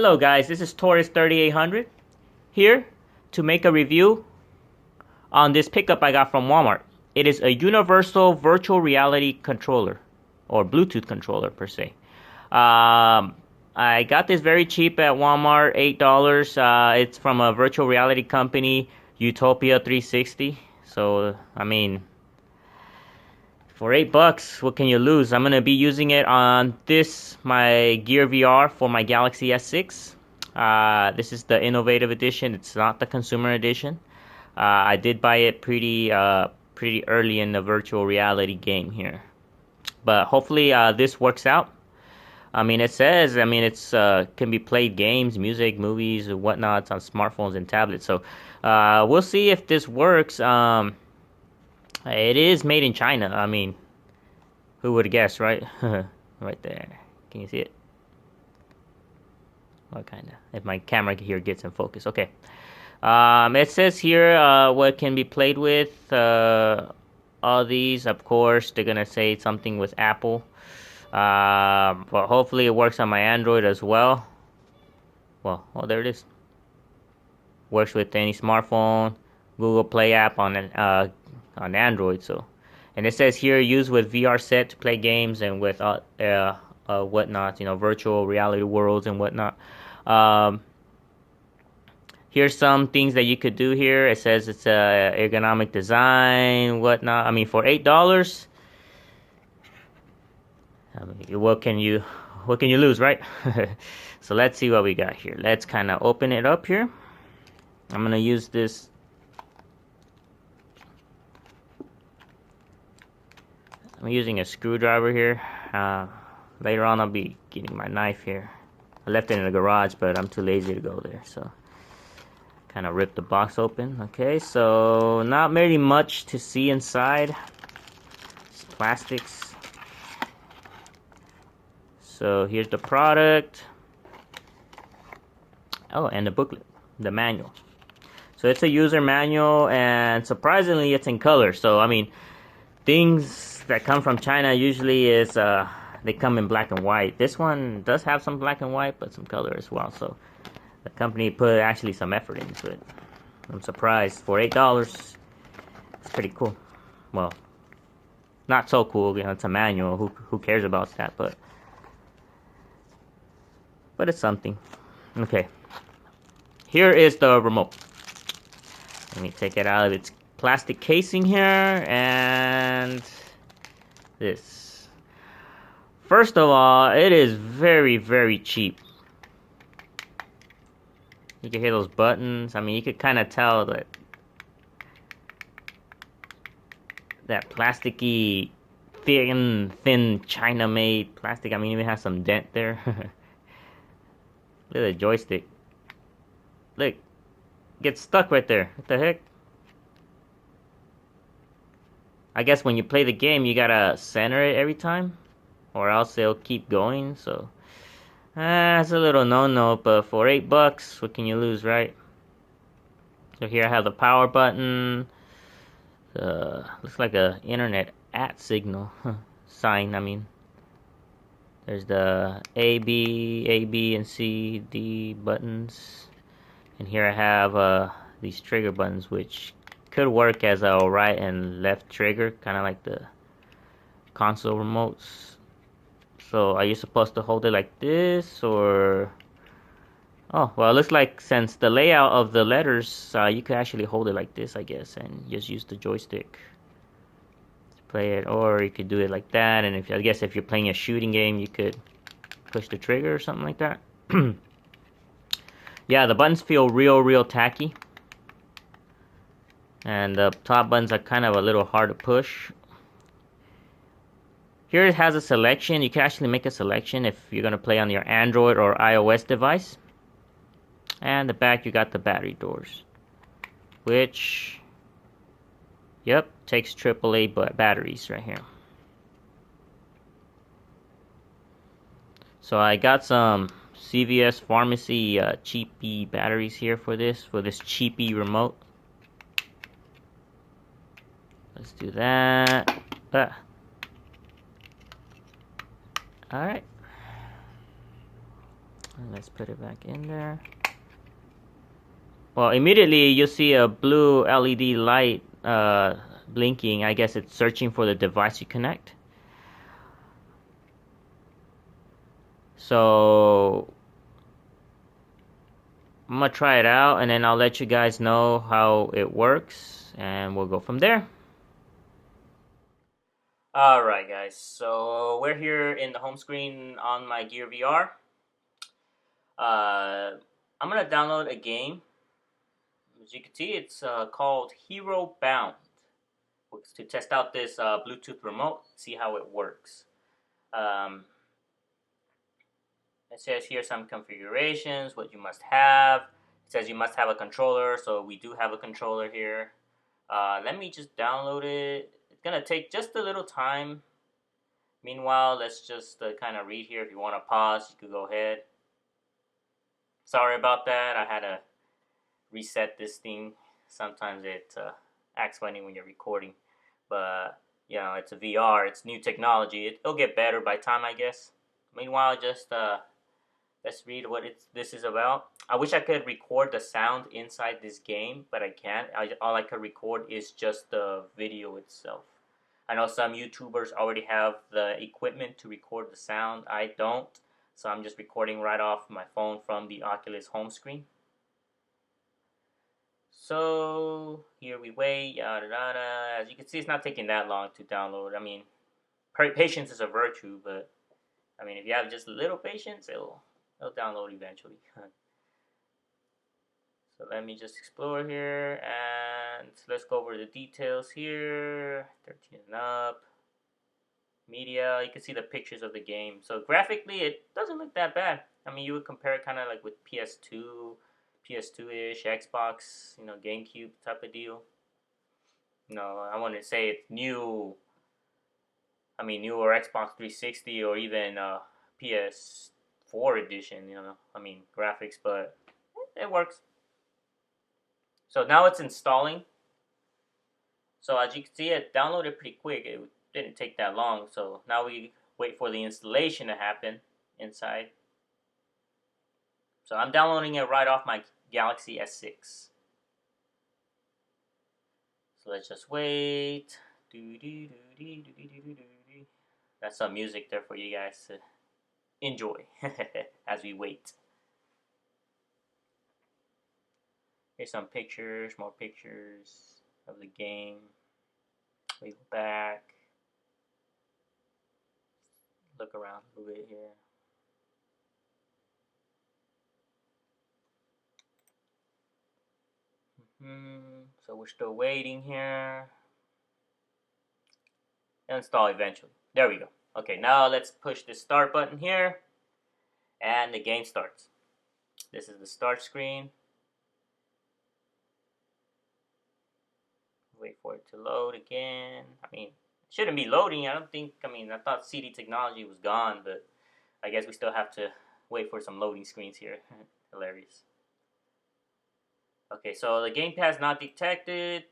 Hello guys, this is Taurus 3800 here to make a review on this pickup I got from Walmart. It is a universal virtual reality controller or Bluetooth controller per se. I got this very cheap at Walmart, $8. It's from a virtual reality company, Utopia 360. So, I mean, for $8, what can you lose? I'm gonna be using it on my Gear VR for my Galaxy S6. This is the innovative edition. It's not the consumer edition. I did buy it pretty early in the virtual reality game here, but hopefully this works out. I mean, it says, it's can be played games, music, movies, and whatnot on smartphones and tablets. So we'll see if this works. It is made in China. I mean, who would have guessed, right? Right there. Can you see it? What kind of? If my camera here gets in focus. Okay. It says here what can be played with. All these, of course, they're gonna say something with Apple. But hopefully it works on my Android as well. Well, oh, there it is. Works with any smartphone, Google Play app on Android. So, and it says here use with VR set to play games and with whatnot, virtual reality worlds and whatnot. Here's some things that you could do here. It says it's ergonomic design, whatnot. I mean, for $8, what can you lose, right? So let's see what we got here. Let's kind of open it up here. I'm gonna use this. I'm using a screwdriver here. Later on, I'll be getting my knife here. I left it in the garage, but I'm too lazy to go there, so kind of rip the box open. Okay, so not very much to see inside. It's plastics. So here's the product. Oh, and the booklet, the manual. So it's a user manual, and surprisingly, it's in color. So I mean, things that come from China usually is they come in black and white. This one does have some black and white, but some color as well. So the company put actually some effort into it. I'm surprised. For $8, it's pretty cool. Well, not so cool. It's a manual. Who cares about that? But it's something. Okay. Here is the remote. Let me take it out of its plastic casing here, and this. First of all, it is very, very cheap. You can hear those buttons. I mean, you could kind of tell that plasticky, thin China-made plastic. I mean, even has some dent there. Look at the joystick. Look, gets stuck right there. What the heck? I guess when you play the game, you gotta center it every time, or else it'll keep going. So, it's a little no-no. But for $8, what can you lose, right? So here I have the power button. Looks like a internet signal sign. I mean, there's the A, B, and C, D buttons. And here I have these trigger buttons, which could work as a right and left trigger, kind of like the console remotes. So are you supposed to hold it like this, or... Oh, well, it looks like since the layout of the letters, you could actually hold it like this, I guess, and just use the joystick to play it. Or you could do it like that, and I guess if you're playing a shooting game, you could push the trigger or something like that. Yeah, the buttons feel real tacky. And the top buttons are kind of a little hard to push. Here it has a selection. You can actually make a selection if you're going to play on your Android or iOS device. And the back, you got the battery doors, which, yep, takes AAA batteries right here. So I got some CVS Pharmacy cheapy batteries here for this cheapy remote. Let's do that. Alright. And let's put it back in there. Well, immediately you'll see a blue LED light blinking. I guess it's searching for the device you connect. So I'm gonna try it out, and then I'll let you guys know how it works, and we'll go from there. Alright guys, so we're here in the home screen on my Gear VR. I'm gonna download a game. As you can see, it's called Hero Bound. To test out this Bluetooth remote, see how it works. Um, it says here some configurations, what you must have. It says you must have a controller, so we do have a controller here. Let me just download it. It's gonna take just a little time. Meanwhile, let's just kind of read here. If you want to pause, you could go ahead. Sorry about that. I had to reset this thing. Sometimes it acts funny when you're recording. But, you know, it's a VR. It's new technology. It'll get better by time, I guess. Meanwhile, just let's read what this is about. I wish I could record the sound inside this game, but I can't. All I could record is just the video itself. I know some YouTubers already have the equipment to record the sound. I don't, so I'm just recording right off my phone from the Oculus home screen. So here we wait, yada yada. As you can see, it's not taking that long to download. I mean, patience is a virtue, but I mean, if you have just a little patience, it'll download eventually. So let me just explore here, and let's go over the details here. 13 and up. Media, you can see the pictures of the game. So graphically, it doesn't look that bad. I mean, you would compare it kind of like with PS2, PS2-ish, Xbox, you know, GameCube type of deal. No, I wouldn't say it's new. I mean, new or Xbox 360 or even PS4 edition, you know. I mean, graphics, but it works. So now it's installing. So as you can see, it downloaded pretty quick. It didn't take that long. So now we wait for the installation to happen inside. So I'm downloading it right off my Galaxy S6. So let's just wait. That's some music there for you guys to enjoy as we wait. Here's some pictures, more pictures of the game. We go back. Look around a little bit here. So we're still waiting here. Install eventually. There we go. Okay, now let's push the start button here. And the game starts. This is the start screen. Wait for it to load again. I mean, it shouldn't be loading. I thought CD technology was gone, but I guess we still have to wait for some loading screens here. Hilarious. Okay, so the gamepad not detected,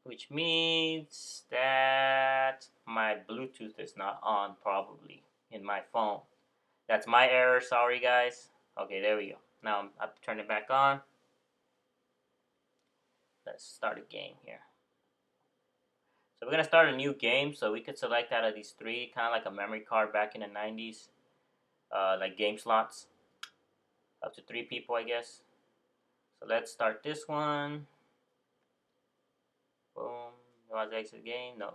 which means that my Bluetooth is not on probably in my phone. That's my error. Sorry, guys. Okay, there we go. Now I have to turn it back on. Let's start a game here. So we're going to start a new game. So we could select out of these three, kind of like a memory card back in the 90s. Like game slots. Up to 3 people, I guess. So let's start this one. Boom. You want to exit the game? No.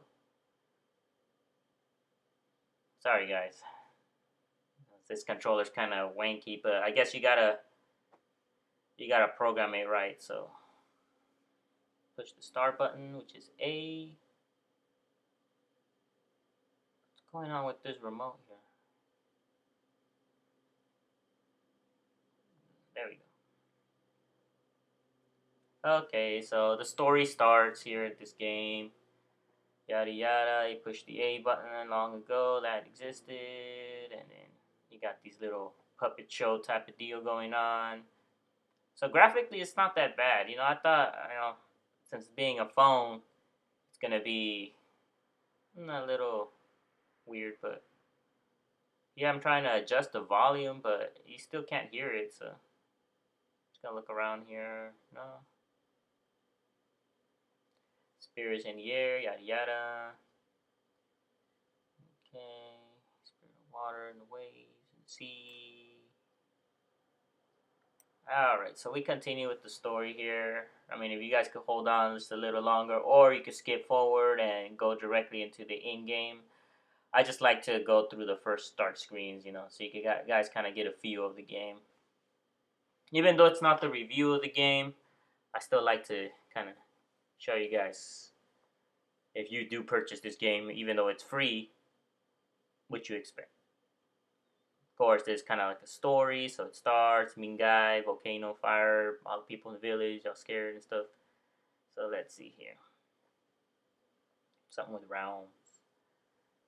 Sorry, guys. This controller's kind of wanky, but I guess you gotta program it right. So push the start button, which is A. What's going on with this remote here? There we go. Okay, so the story starts here at this game. Yada yada. You push the A button long ago that existed, and then you got these little puppet show type of deal going on. So graphically, it's not that bad. You know, I thought, you know, since being a phone, it's gonna be a little weird, but Yeah, I'm trying to adjust the volume, but you still can't hear it, so just gonna look around here. No. Spirits in the air, yada yada. Okay. Spirit of water in the waves and sea. Alright, so we continue with the story here. I mean, if you guys could hold on just a little longer, or you could skip forward and go directly into the in-game. I just like to go through the first start screens, so you can guys kind of get a feel of the game. Even though it's not the review of the game, I still like to kind of show you guys, if you do purchase this game, even though it's free, what you expect. Of course, there's kind of like a story, so it starts, mean guy, volcano, fire, all the people in the village, all scared and stuff. So let's see here. Something with rounds.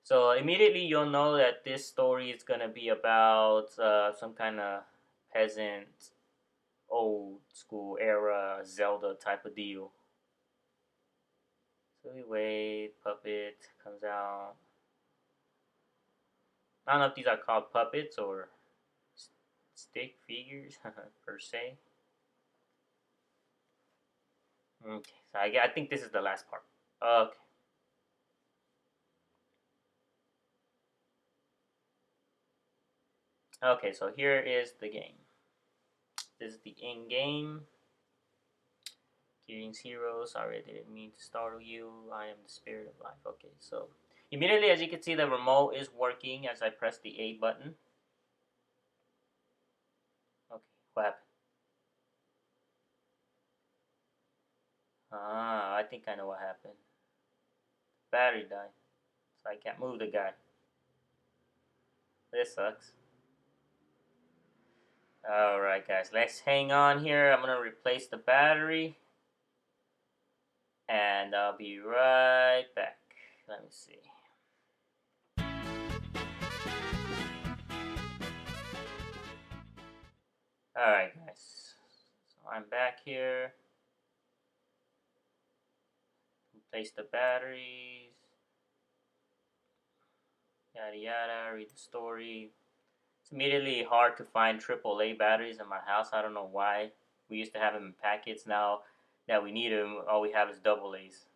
So immediately you'll know that this story is going to be about some kind of peasant, old school era Zelda type of deal. So we wait, puppet comes out. I don't know if these are called puppets or stick figures per se. Okay, so I think this is the last part. Okay. Okay, so here is the game. This is the in game. Greetings, heroes. Sorry, I didn't mean to startle you. I am the spirit of life. Okay, so immediately, as you can see, the remote is working as I press the A button. Okay, what happened? Ah, I think I know what happened. Battery died, so I can't move the guy. This sucks. Alright, guys, let's hang on here. I'm gonna replace the battery, and I'll be right back. Let me see. Alright, guys. So I'm back here. Replace the batteries. Yada yada. Read the story. It's immediately hard to find AAA batteries in my house. I don't know why. We used to have them in packets. Now that we need them, all we have is double A's.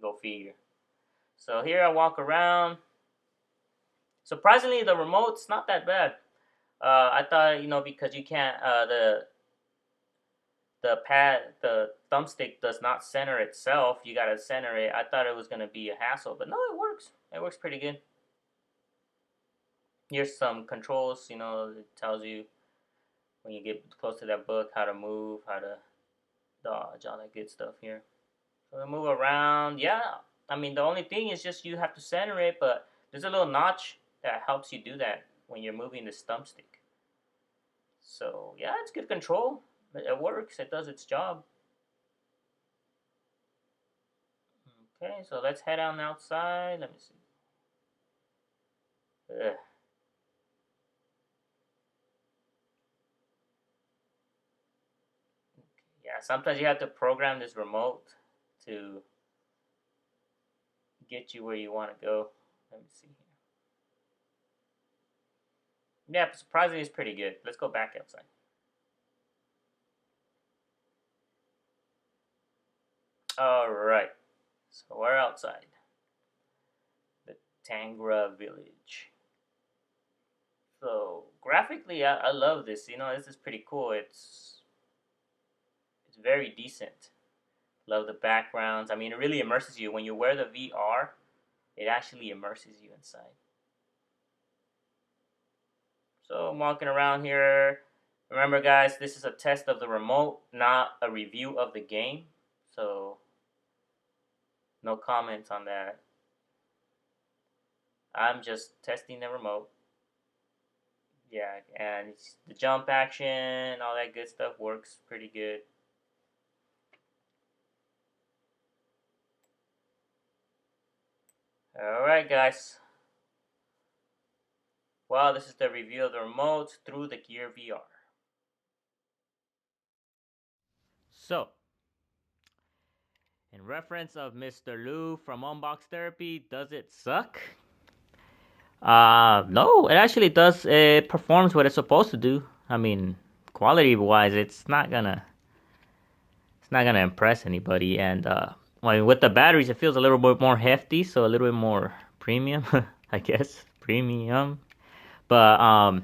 Go figure. So here I walk around. Surprisingly, the remote's not that bad. I thought, because you can't, the thumbstick does not center itself. You gotta center it. I thought it was gonna be a hassle, but no, it works. It works pretty good. Here's some controls. It tells you when you get close to that book how to move, how to dodge, all that good stuff here. So we move around. Yeah, I mean the only thing is just you have to center it, but there's a little notch that helps you do that when you're moving the thumbstick. So yeah, it's good control. It works. It does its job. Okay, so let's head on outside. Let me see. Ugh. Yeah, sometimes you have to program this remote to get you where you want to go. Let me see here. Yeah, surprisingly, it's pretty good. Let's go back outside. All right, so we're outside the Tangra village. So graphically, I love this. This is pretty cool. It's very decent. Love the backgrounds. I mean, it really immerses you when you wear the VR. It actually immerses you inside. So I'm walking around here. Remember, guys, this is a test of the remote, not a review of the game. So no comments on that. I'm just testing the remote. Yeah, and the jump action, all that good stuff works pretty good. Alright, guys. Well, this is the review of the remote through the Gear VR. So, in reference of Mr. Lou from Unbox Therapy, does it suck? No, it actually does. It performs what it's supposed to do. I mean, quality wise, it's not gonna impress anybody. And well, with the batteries, it feels a little bit more hefty, so a little bit more premium, I guess, premium. But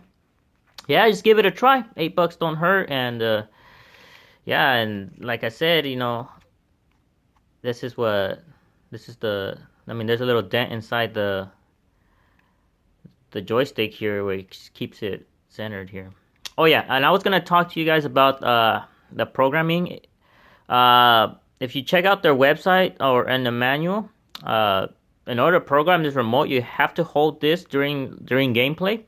yeah, just give it a try. $8 don't hurt, and yeah, and like I said, this is what this is the. I mean, there's a little dent inside the joystick here, which keeps it centered here. Oh yeah, and I was gonna talk to you guys about the programming. If you check out their website or in the manual, uh, in order to program this remote, you have to hold this during gameplay.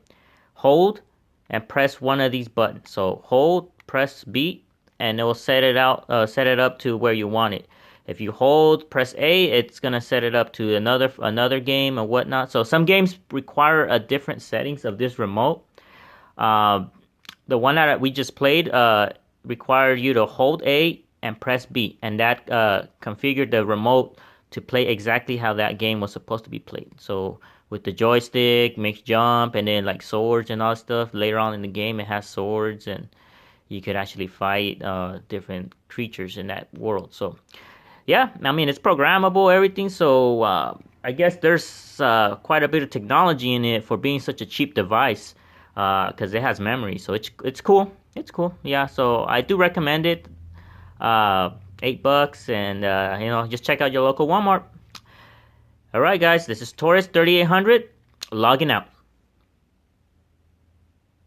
Hold and press one of these buttons. So hold, press B, and it will set it up to where you want it. If you hold, press A, it's gonna set it up to another game or whatnot. So some games require a different settings of this remote. Uh, the one that we just played required you to hold A and press B, and that configured the remote to play exactly how that game was supposed to be played. So with the joystick, makes jump, and then like swords and all stuff. Later on in the game, it has swords, and you could actually fight different creatures in that world. So yeah, I mean it's programmable, everything. So I guess there's quite a bit of technology in it for being such a cheap device, because it has memory. So it's cool. It's cool. Yeah. So I do recommend it. Uh, $8, and just check out your local Walmart. All right, guys. This is Taurus 3800 logging out.